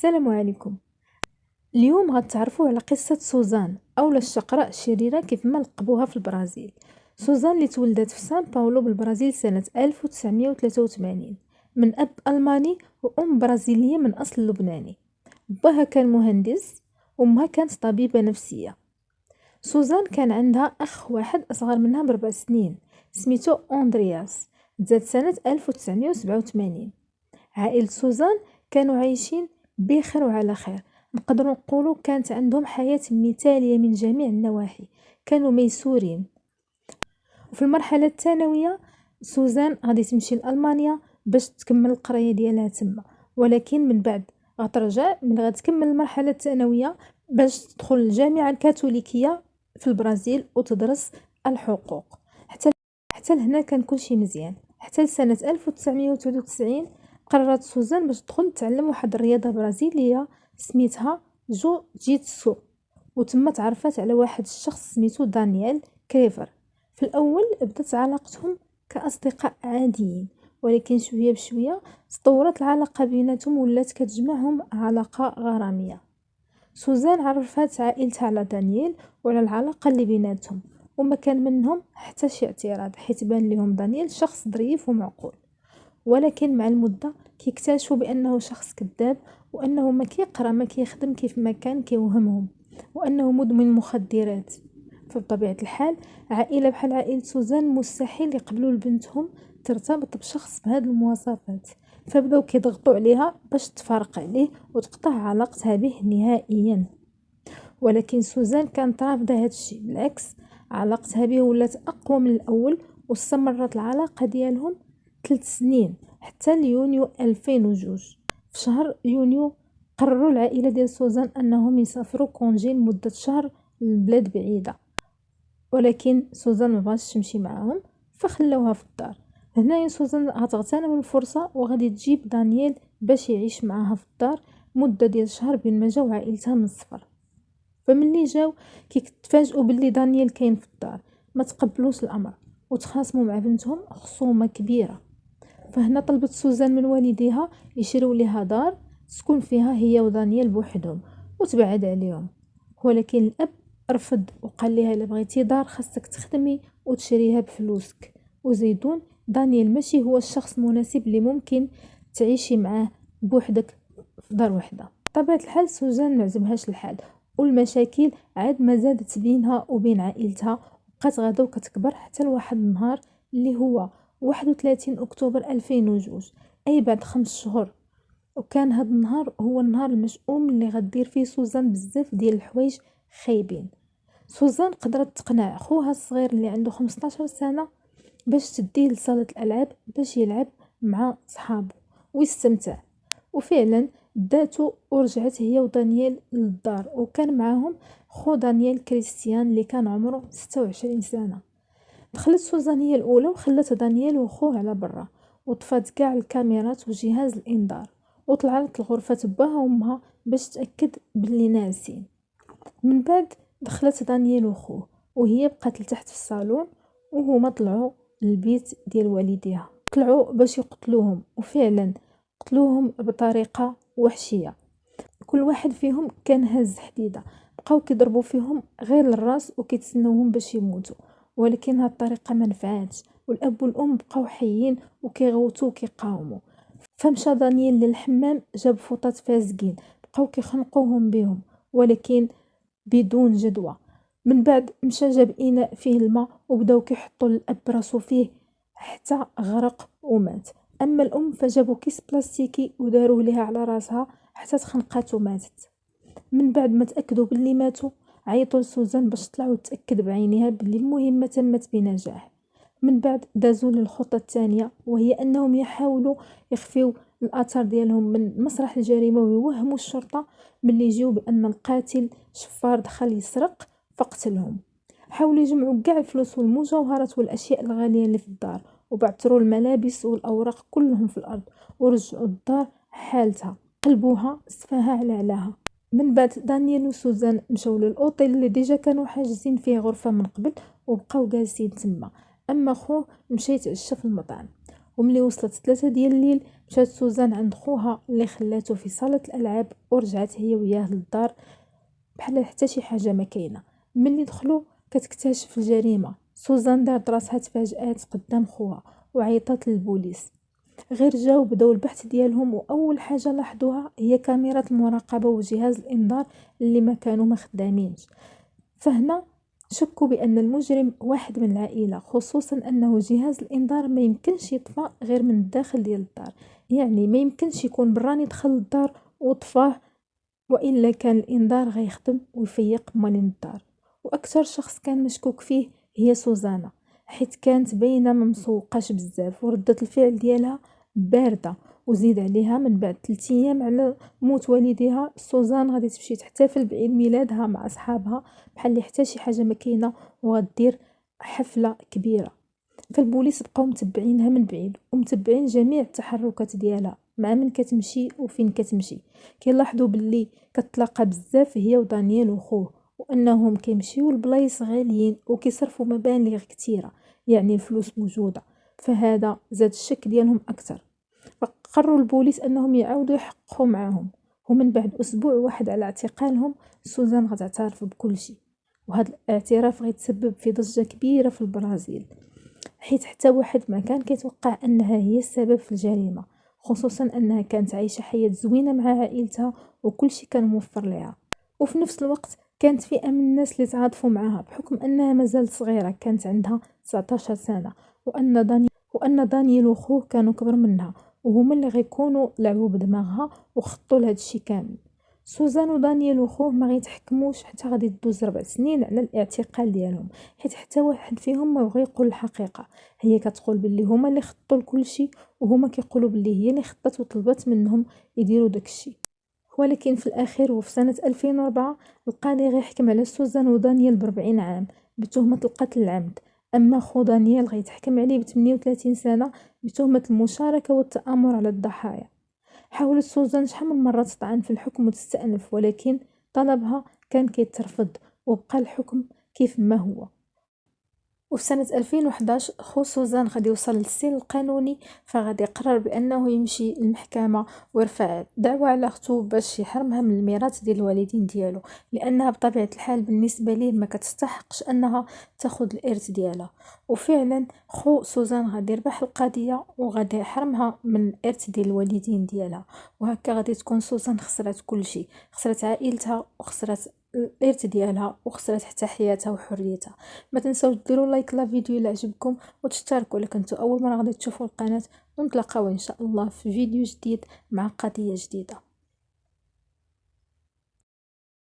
السلام عليكم. اليوم غتعرفوا على قصة سوزان أو الشقراء الشريرة كيف ما لقبوها في البرازيل. سوزان اللي تولدت في سان باولو بالبرازيل سنة 1983 من أب ألماني وأم برازيلية من أصل لبناني. باها كان مهندس وأمها كانت طبيبة نفسية. سوزان كان عندها أخ واحد أصغر منها ب4 سنين سميتو أندرياس، تزاد سنة 1987. عائلة سوزان كانوا عايشين بخير وعلى خير، نقدروا نقولوا كانت عندهم حياة مثالية من جميع النواحي، كانوا ميسورين. وفي المرحلة الثانوية سوزان غادي تمشي لألمانيا باش تكمل القراية ديالها تما، ولكن من بعد غترجع من غتكمل المرحلة الثانوية باش تدخل الجامعة الكاثوليكية في البرازيل وتدرس الحقوق. حتى لهنا كان كلشي مزيان، حتى لسنة 1993 قررت سوزان باش تدخل تتعلم واحد الرياضة برازيلية سميتها جو جيتسو، وتما تعرفت على واحد الشخص سميتو دانيال كريفر. في الأول بدت علاقتهم كأصدقاء عاديين، ولكن شوية بشوية تطورت العلاقة بيناتهم ولات كتجمعهم علاقة غرامية. سوزان عرفت عائلتها على دانيال وعلى العلاقة اللي بيناتهم، وما كان منهم حتى شي اعتراض حيت بان لهم دانيال شخص ظريف ومعقول. ولكن مع المدة كيكتشفوا بأنه شخص كذاب، وأنه ما كيقرا ما كيخدم كيف ما كان كيوهمهم، وأنه مدمن مخدرات. فبطبيعة الحال عائلة بحال عائلة سوزان مستحيل يقبلوا لبنتهم ترتبط بشخص بهذه المواصفات، فبداو كيضغطوا عليها باش تفارق عليه وتقطع علاقتها به نهائيا. ولكن سوزان كانت رافضة هذا الشيء، بالعكس علاقتها به ولات أقوى من الأول، واستمرت العلاقة ديالهم 3 سنين حتى ليونيو 2002. في شهر يونيو قرروا العائلة ديال سوزان أنهم يسافروا كونجي لمدة شهر لبلاد بعيدة، ولكن سوزان مبغاش تمشي معاهم فخلوها في الدار. هنا سوزان غتغتنم الفرصة وغادي تجيب دانيال باش يعيش معاها في الدار مدة ديال شهر بين ما جاو عائلتها من الصفر. فملي جاو كيتفاجئوا باللي دانيال كاين في الدار، ما تقبلوش الامر وتخاصموا مع بنتهم خصومه كبيره. فهنا طلبت سوزان من والديها يشريو ليها دار تسكن فيها هي ودانيال بوحدهم وتبعد عليهم، ولكن الاب رفض وقال لها الا بغيتي دار خاصك تخدمي وتشريها بفلوسك، وزيدون دانيال ماشي هو الشخص المناسب اللي ممكن تعيشي معاه بوحدك في دار وحده. بطبيعه الحال سوزان ما عجبهاش الحال، والمشاكل عاد ما زادت بينها وبين عائلتها، بقات غادا وكتكبر حتى لواحد النهار اللي هو 31 اكتوبر 2002، اي بعد 5 شهور. وكان هذا النهار هو النهار المشؤوم اللي غدير فيه سوزان بزاف ديال الحوايج خايبين. سوزان قدرت تقنع خوها الصغير اللي عنده 15 سنه باش تديه لصاله الالعاب باش يلعب مع صحابه ويستمتع، وفعلا داتو ورجعت هي ودانيال للدار، وكان معاهم خو دانيال كريستيان اللي كان عمره 26 سنة. دخلت سوزان هي الأولى وخلت دانيال وخوه على برا، وطفات كاع الكاميرات وجهاز الإنذار، وطلعت لغرفة باها وامها باش تأكد باللي ناعسين. من بعد دخلت دانيال وخوه وهي بقات لتحت في الصالون، وهما طلعوا للبيت ديال والديها، طلعوا باش يقتلوهم، وفعلا قتلوهم بطريقة وحشية. كل واحد فيهم كان هز حديدة، بقاو كيضربوا فيهم غير للراس وكيتسناوهم باش يموتوا، ولكن هاد الطريقة ما نفعاتش، والاب والام بقاو حيين وكيغوتوا وكيقاوموا. فمشى دانيال للحمام جاب فوطات فازقين بقاو كيخنقوهم بهم، ولكن بدون جدوى. من بعد مشى جاب اناء فيه الماء وبداو كيحطوا الاب راسو فيه حتى غرق ومات. اما الام فجابوا كيس بلاستيكي وداروه ليها على راسها حتى تخنقات وماتت. من بعد ما تاكدوا باللي ماتوا عيطوا لسوزان باش تطلع وتاكد بعينيها باللي المهمه تمت بنجاح. من بعد دازوا للخطه الثانيه، وهي انهم يحاولوا يخفيو الاثار ديالهم من مسرح الجريمه ويوهموا الشرطه باللي يجيو بان القاتل شفار دخل يسرق فقتلهم. حاولوا يجمعوا كاع الفلوس والمجوهرات والاشياء الغاليه اللي في الدار، وبعثروا الملابس والاوراق كلهم في الارض، ورجعوا الدار حالتها قلبوها صفاها على علاها. من بعد دانيال وسوزان مشاو للاوتيل اللي ديجا كانوا حاجزين فيه غرفه من قبل وبقاو جالسين تما، اما خوه مشى يتعشى في المطعم. وملي وصلت 3 ديال الليل مشات سوزان عند خوها اللي خلاته في صالة الالعاب ورجعت هي وياه للدار بحال حتى شي حاجه ما كاينه. ملي دخلوا كتكتشف الجريمه. سوزان دارت راسها تفاجات قدام خوها وعيطات للبوليس. غير جاو بداو البحث ديالهم واول حاجه لاحظوها هي كاميرات المراقبه وجهاز الانذار اللي ما كانوا مخدامينش. فهنا شكوا بان المجرم واحد من العائله، خصوصا انه جهاز الانذار ما يمكنش يطفى غير من الداخل ديال الدار، يعني ما يمكنش يكون براني دخل الدار وطفاه، والا كان الانذار غيخدم ويفيق مالين الدار. واكثر شخص كان مشكوك فيه هي سوزانا، حيت كانت باينه ما مسوقاش بزاف وردة الفعل ديالها بارده. وزيد عليها من بعد 3 ايام على موت والديها سوزان غادي تمشي تحتفل بعيد ميلادها مع اصحابها بحال اللي حتى شي حاجه ما كاينه، وغدير حفله كبيره. فالبوليس بقاو متبعينها من بعيد ومتبعين جميع التحركات ديالها مع من كتمشي وفين كتمشي. كيلاحظوا باللي كتلاقى بزاف هي ودانيال وخوه، وانهم كيمشيو لبلايص غاليين وكيصرفوا مبالغ كثيره، يعني الفلوس موجوده. فهذا زاد الشك ديالهم اكثر. فقرروا البوليس انهم يعاودوا يحققوا معاهم. ومن بعد اسبوع واحد على اعتقالهم سوزان غتعترف بكل شيء. وهذا الاعتراف غيتسبب في ضجه كبيره في البرازيل، حيت حتى واحد ما كان كيتوقع انها هي السبب في الجريمه، خصوصا انها كانت عايشه حياه زوينه مع عائلتها وكل شيء كان موفر لها. وفي نفس الوقت كانت فئه من الناس اللي تعاطفوا معها بحكم انها مازالت صغيره، كانت عندها 19 سنه، وان دانيال وخوه كانوا كبر منها وهما اللي غيكونوا لعبوا بدماغها وخطوا لهذا الشيء كامل. سوزان ودانيال وخوه ما غيتحكموش حتى غادي تدوز 4 سنين على الاعتقال ديالهم، حيت حتى واحد فيهم ما بغى يقول الحقيقه. هي كتقول باللي هما اللي خطوا لكل شيء، وهما كيقولوا باللي هي اللي خطات وطلبت منهم يديروا داك الشيء. ولكن في الاخير وفي سنه 2004 القاضي غيحكم على سوزان ودانيال ب40 عام بتهمه القتل العمد. اما خو دانيال غيتحكم عليه ب 38 سنه بتهمه المشاركه والتآمر على الضحايا. حاولت سوزان شحال من مرة تطعن في الحكم وتستأنف، ولكن طلبها كان كيترفض وبقى الحكم كيف ما هو. وفي سنة 2011 خو سوزان غادي يوصل للسن القانوني، فغادي يقرر بأنه يمشي للمحكمة ويرفع دعوة على اختو باش يحرمها من الميراث ديال الوالدين ديالو، لأنها بطبيعة الحال بالنسبة ليه ما كتستحقش أنها تاخد الإرث ديالها. وفعلا خو سوزان غادي يربح القضية وغادي يحرمها من الإرث ديال الوالدين ديالها. وهكا غادي تكون سوزان خسرت كل شيء، خسرت عائلتها وخسرت الإرث ديالها وخسرت حتى حياتها وحريتها. ما تنساوش ديروا لايك لا فيديو الا عجبكم وتشتركوا الا كنتوا اول مره غادي تشوفوا القناه، ونتلاقاو ان شاء الله في فيديو جديد مع قضيه جديده.